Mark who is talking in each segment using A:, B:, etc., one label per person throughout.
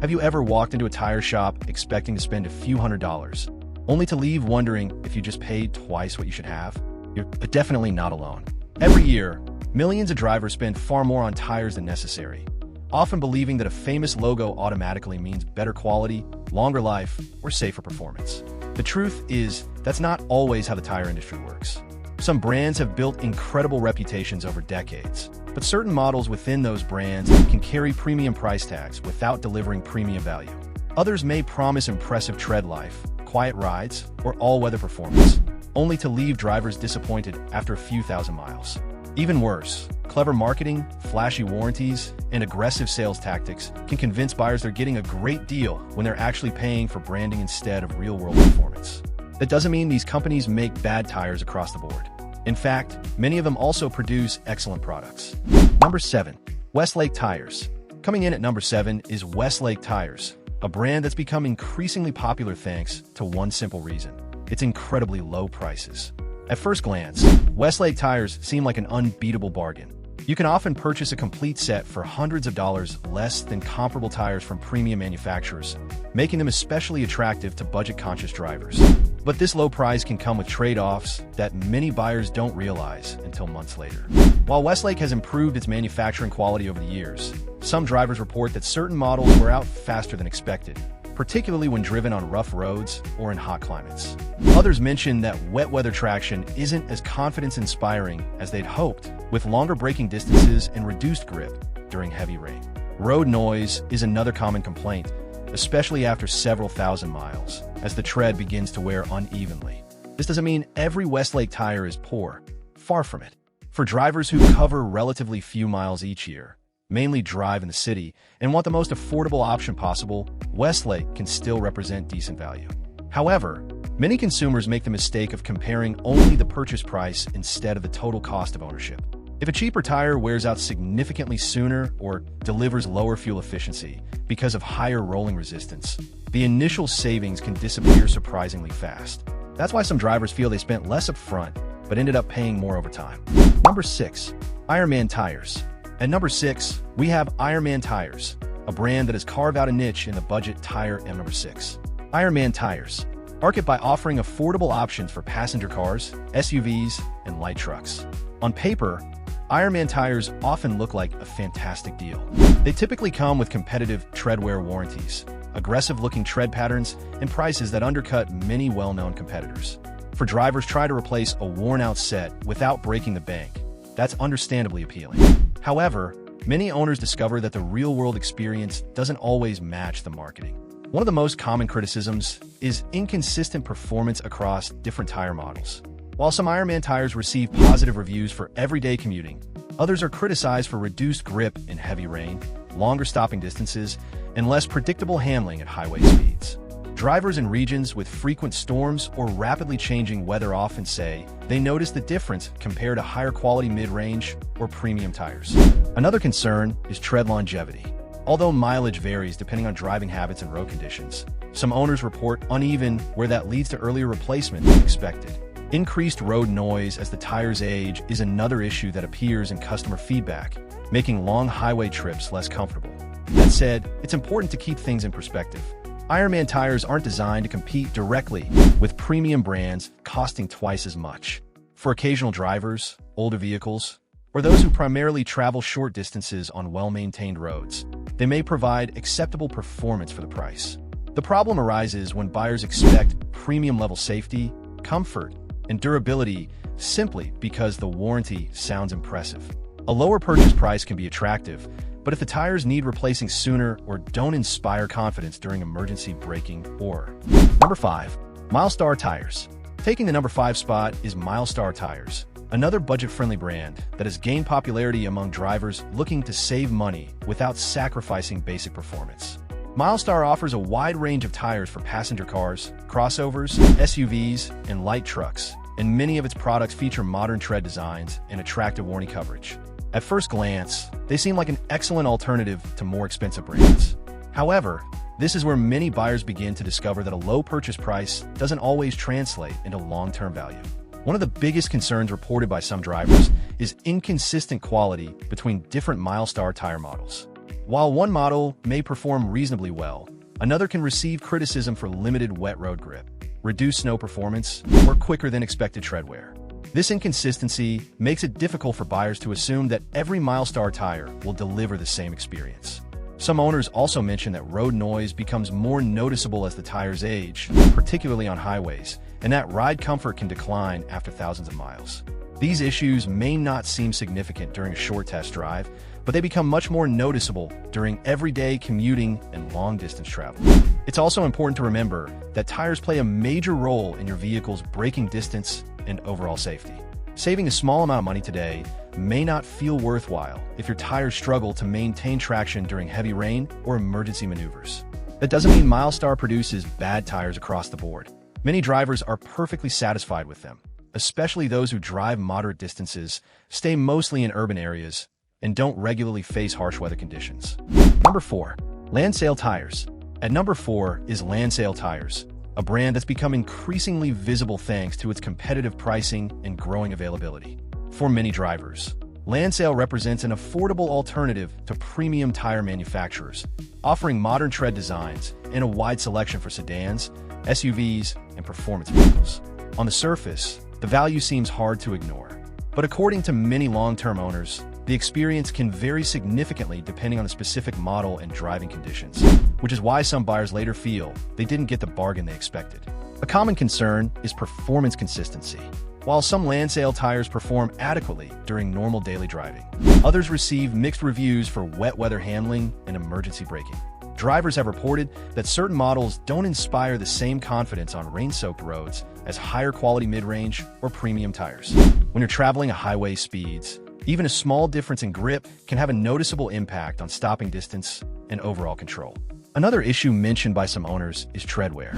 A: Have you ever walked into a tire shop expecting to spend a few $100s, only to leave wondering if you just paid twice what you should have? You're definitely not alone. Every year, millions of drivers spend far more on tires than necessary, often believing that a famous logo automatically means better quality, longer life, or safer performance. The truth is, that's not always how the tire industry works. Some brands have built incredible reputations over decades, but certain models within those brands can carry premium price tags without delivering premium value. Others may promise impressive tread life, quiet rides, or all-weather performance, only to leave drivers disappointed after a few thousand miles. Even worse, clever marketing, flashy warranties, and aggressive sales tactics can convince buyers they're getting a great deal when they're actually paying for branding instead of real-world performance. That doesn't mean these companies make bad tires across the board. In fact, many of them also produce excellent products. Number 7. Westlake Tires. Coming in at number 7 is Westlake Tires, a brand that's become increasingly popular thanks to one simple reason: its incredibly low prices. At first glance, Westlake tires seem like an unbeatable bargain. You can often purchase a complete set for hundreds of dollars less than comparable tires from premium manufacturers, making them especially attractive to budget-conscious drivers. But this low price can come with trade-offs that many buyers don't realize until months later. While Westlake has improved its manufacturing quality over the years, some drivers report that certain models wear out faster than expected, particularly when driven on rough roads or in hot climates. Others mention that wet weather traction isn't as confidence-inspiring as they'd hoped, with longer braking distances and reduced grip during heavy rain. Road noise is another common complaint, especially after several thousand miles, as the tread begins to wear unevenly. This doesn't mean every Westlake tire is poor. Far from it. For drivers who cover relatively few miles each year, mainly drive in the city, and want the most affordable option possible, Westlake can still represent decent value. However, many consumers make the mistake of comparing only the purchase price instead of the total cost of ownership. If a cheaper tire wears out significantly sooner or delivers lower fuel efficiency because of higher rolling resistance, the initial savings can disappear surprisingly fast. That's why some drivers feel they spent less upfront, but ended up paying more over time. Number 6. Ironman Tires. At number 6, we have Ironman Tires, a brand that has carved out a niche in the budget tire at number 6. Ironman Tires market by offering affordable options for passenger cars, SUVs, and light trucks. On paper, Ironman tires often look like a fantastic deal. They typically come with competitive treadwear warranties, aggressive-looking tread patterns, and prices that undercut many well-known competitors. For drivers trying to replace a worn-out set without breaking the bank, that's understandably appealing. However, many owners discover that the real-world experience doesn't always match the marketing. One of the most common criticisms is inconsistent performance across different tire models. While some Ironman tires receive positive reviews for everyday commuting, others are criticized for reduced grip in heavy rain, longer stopping distances, and less predictable handling at highway speeds. Drivers in regions with frequent storms or rapidly changing weather often say they notice the difference compared to higher quality mid-range or premium tires. Another concern is tread longevity. Although mileage varies depending on driving habits and road conditions, some owners report uneven where that leads to earlier replacement than expected. Increased road noise as the tires age is another issue that appears in customer feedback, making long highway trips less comfortable. That said, it's important to keep things in perspective. Ironman tires aren't designed to compete directly with premium brands costing twice as much. For occasional drivers, older vehicles, or those who primarily travel short distances on well-maintained roads, they may provide acceptable performance for the price. The problem arises when buyers expect premium-level safety, comfort, and durability simply because the warranty sounds impressive. A lower purchase price can be attractive, but if the tires need replacing sooner or don't inspire confidence during emergency braking or... Number 5. Milestar Tires. Taking the number 5 spot is Milestar Tires, another budget-friendly brand that has gained popularity among drivers looking to save money without sacrificing basic performance. Milestar offers a wide range of tires for passenger cars, crossovers, SUVs, and light trucks, and many of its products feature modern tread designs and attractive warranty coverage. At first glance, they seem like an excellent alternative to more expensive brands. However, this is where many buyers begin to discover that a low purchase price doesn't always translate into long-term value. One of the biggest concerns reported by some drivers is inconsistent quality between different Milestar tire models. While one model may perform reasonably well, another can receive criticism for limited wet road grip, reduced snow performance, or quicker than expected tread wear. This inconsistency makes it difficult for buyers to assume that every Milestar tire will deliver the same experience. Some owners also mention that road noise becomes more noticeable as the tires age, particularly on highways, and that ride comfort can decline after thousands of miles. These issues may not seem significant during a short test drive, but they become much more noticeable during everyday commuting and long-distance travel. It's also important to remember that tires play a major role in your vehicle's braking distance and overall safety. Saving a small amount of money today may not feel worthwhile if your tires struggle to maintain traction during heavy rain or emergency maneuvers. That doesn't mean Milestar produces bad tires across the board. Many drivers are perfectly satisfied with them, especially those who drive moderate distances, stay mostly in urban areas, and don't regularly face harsh weather conditions. Number 4. Lansale Tires. At number 4 is Lansale Tires, a brand that's become increasingly visible thanks to its competitive pricing and growing availability. For many drivers, Lansale represents an affordable alternative to premium tire manufacturers, offering modern tread designs and a wide selection for sedans, SUVs, and performance vehicles. On the surface, the value seems hard to ignore, but according to many long-term owners, the experience can vary significantly depending on the specific model and driving conditions, which is why some buyers later feel they didn't get the bargain they expected. A common concern is performance consistency. While some Lansale tires perform adequately during normal daily driving, others receive mixed reviews for wet weather handling and emergency braking. Drivers have reported that certain models don't inspire the same confidence on rain-soaked roads as higher quality mid-range or premium tires. When you're traveling at highway speeds, even a small difference in grip can have a noticeable impact on stopping distance and overall control. Another issue mentioned by some owners is tread wear.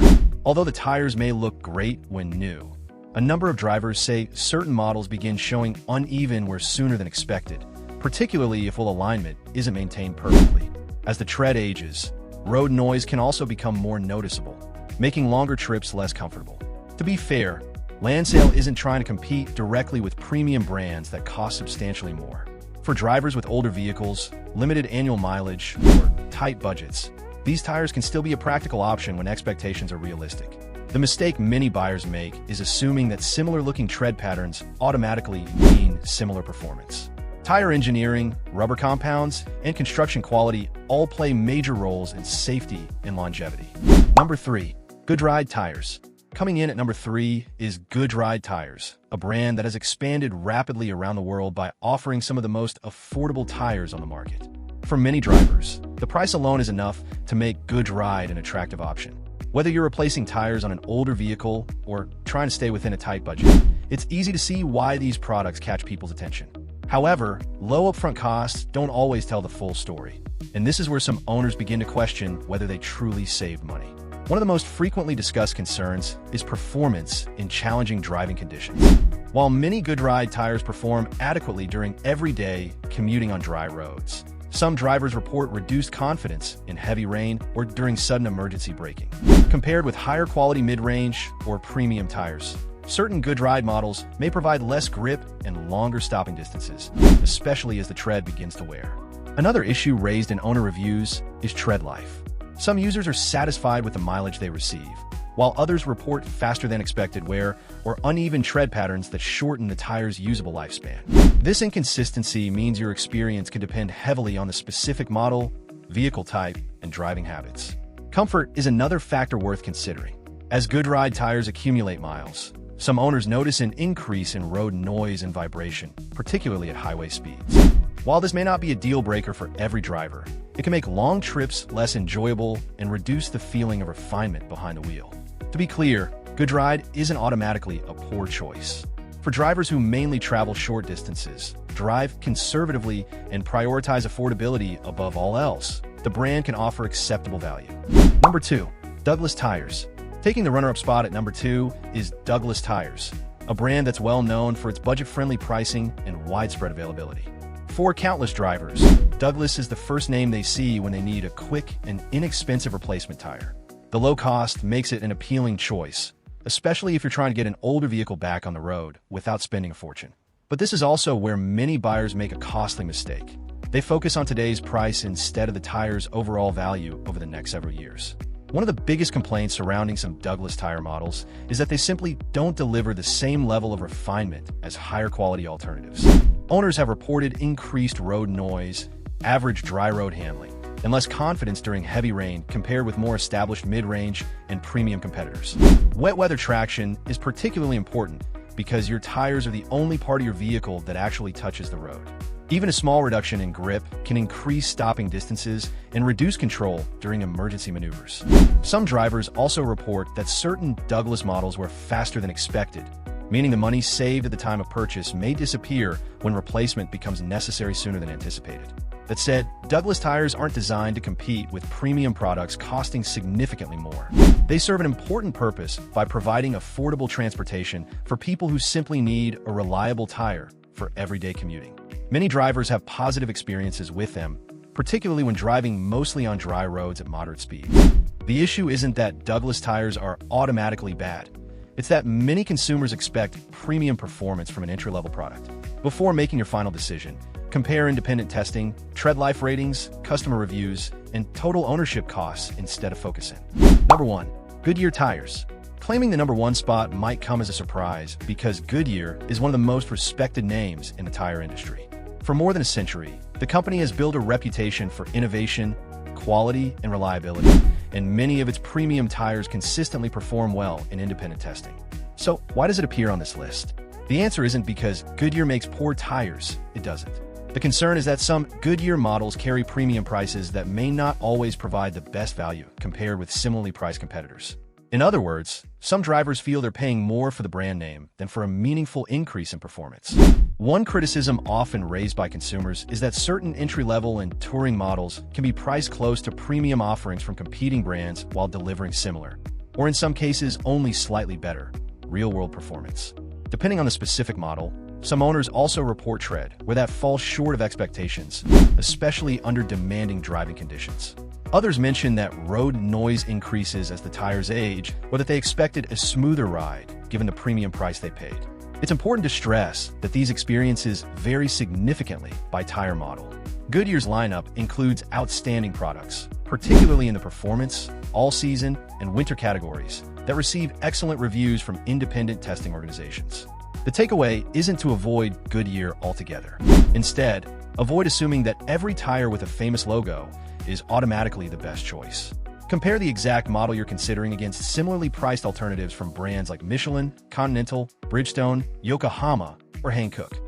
A: Although the tires may look great when new, a number of drivers say certain models begin showing uneven wear sooner than expected, particularly if alignment isn't maintained perfectly. As the tread ages, road noise can also become more noticeable, making longer trips less comfortable. To be fair, Lansale isn't trying to compete directly with premium brands that cost substantially more. For drivers with older vehicles, limited annual mileage, or tight budgets, these tires can still be a practical option when expectations are realistic. The mistake many buyers make is assuming that similar-looking tread patterns automatically mean similar performance. Tire engineering, rubber compounds, and construction quality all play major roles in safety and longevity. Number 3. GoodRide Tires. Coming in at number 3 is GoodRide Tires, a brand that has expanded rapidly around the world by offering some of the most affordable tires on the market. For many drivers, the price alone is enough to make GoodRide an attractive option. Whether you're replacing tires on an older vehicle or trying to stay within a tight budget, it's easy to see why these products catch people's attention. However, low upfront costs don't always tell the full story, and this is where some owners begin to question whether they truly saved money. One of the most frequently discussed concerns is performance in challenging driving conditions. While many GoodRide tires perform adequately during everyday commuting on dry roads, some drivers report reduced confidence in heavy rain or during sudden emergency braking. Compared with higher quality mid-range or premium tires, certain GoodRide models may provide less grip and longer stopping distances, especially as the tread begins to wear. Another issue raised in owner reviews is tread life. Some users are satisfied with the mileage they receive, while others report faster than expected wear or uneven tread patterns that shorten the tire's usable lifespan. This inconsistency means your experience can depend heavily on the specific model, vehicle type, and driving habits. Comfort is another factor worth considering. As GoodRide tires accumulate miles, some owners notice an increase in road noise and vibration, particularly at highway speeds. While this may not be a deal breaker for every driver, it can make long trips less enjoyable and reduce the feeling of refinement behind the wheel. To be clear, GoodRide isn't automatically a poor choice. For drivers who mainly travel short distances, drive conservatively, and prioritize affordability above all else, the brand can offer acceptable value. Number 2. Douglas Tires. Taking the runner-up spot at number 2 is Douglas Tires, a brand that's well known for its budget-friendly pricing and widespread availability. For countless drivers, Douglas is the first name they see when they need a quick and inexpensive replacement tire. The low cost makes it an appealing choice, especially if you're trying to get an older vehicle back on the road without spending a fortune. But this is also where many buyers make a costly mistake. They focus on today's price instead of the tire's overall value over the next several years. One of the biggest complaints surrounding some Douglas tire models is that they simply don't deliver the same level of refinement as higher quality alternatives. Owners have reported increased road noise, average dry road handling, and less confidence during heavy rain compared with more established mid-range and premium competitors. Wet weather traction is particularly important because your tires are the only part of your vehicle that actually touches the road. Even a small reduction in grip can increase stopping distances and reduce control during emergency maneuvers. Some drivers also report that certain Douglas models were faster than expected, meaning the money saved at the time of purchase may disappear when replacement becomes necessary sooner than anticipated. That said, Douglas tires aren't designed to compete with premium products costing significantly more. They serve an important purpose by providing affordable transportation for people who simply need a reliable tire for everyday commuting. Many drivers have positive experiences with them, particularly when driving mostly on dry roads at moderate speed. The issue isn't that Douglas tires are automatically bad. It's that many consumers expect premium performance from an entry-level product. Before making your final decision, compare independent testing, tread life ratings, customer reviews, and total ownership costs instead of focusing. Number 1. Goodyear tires. Claiming the number 1 spot might come as a surprise because Goodyear is one of the most respected names in the tire industry. For more than a century, the company has built a reputation for innovation, quality, and reliability, and many of its premium tires consistently perform well in independent testing. So, why does it appear on this list? The answer isn't because Goodyear makes poor tires, it doesn't. The concern is that some Goodyear models carry premium prices that may not always provide the best value compared with similarly priced competitors. In other words, some drivers feel they're paying more for the brand name than for a meaningful increase in performance. One criticism often raised by consumers is that certain entry-level and touring models can be priced close to premium offerings from competing brands while delivering similar, or in some cases only slightly better, real-world performance. Depending on the specific model, some owners also report tread where that falls short of expectations, especially under demanding driving conditions. Others mention that road noise increases as the tires age, or that they expected a smoother ride given the premium price they paid. It's important to stress that these experiences vary significantly by tire model. Goodyear's lineup includes outstanding products, particularly in the performance, all-season, and winter categories, that receive excellent reviews from independent testing organizations. The takeaway isn't to avoid Goodyear altogether. Instead, avoid assuming that every tire with a famous logo is automatically the best choice. Compare the exact model you're considering against similarly priced alternatives from brands like Michelin, Continental, Bridgestone, Yokohama, or Hankook.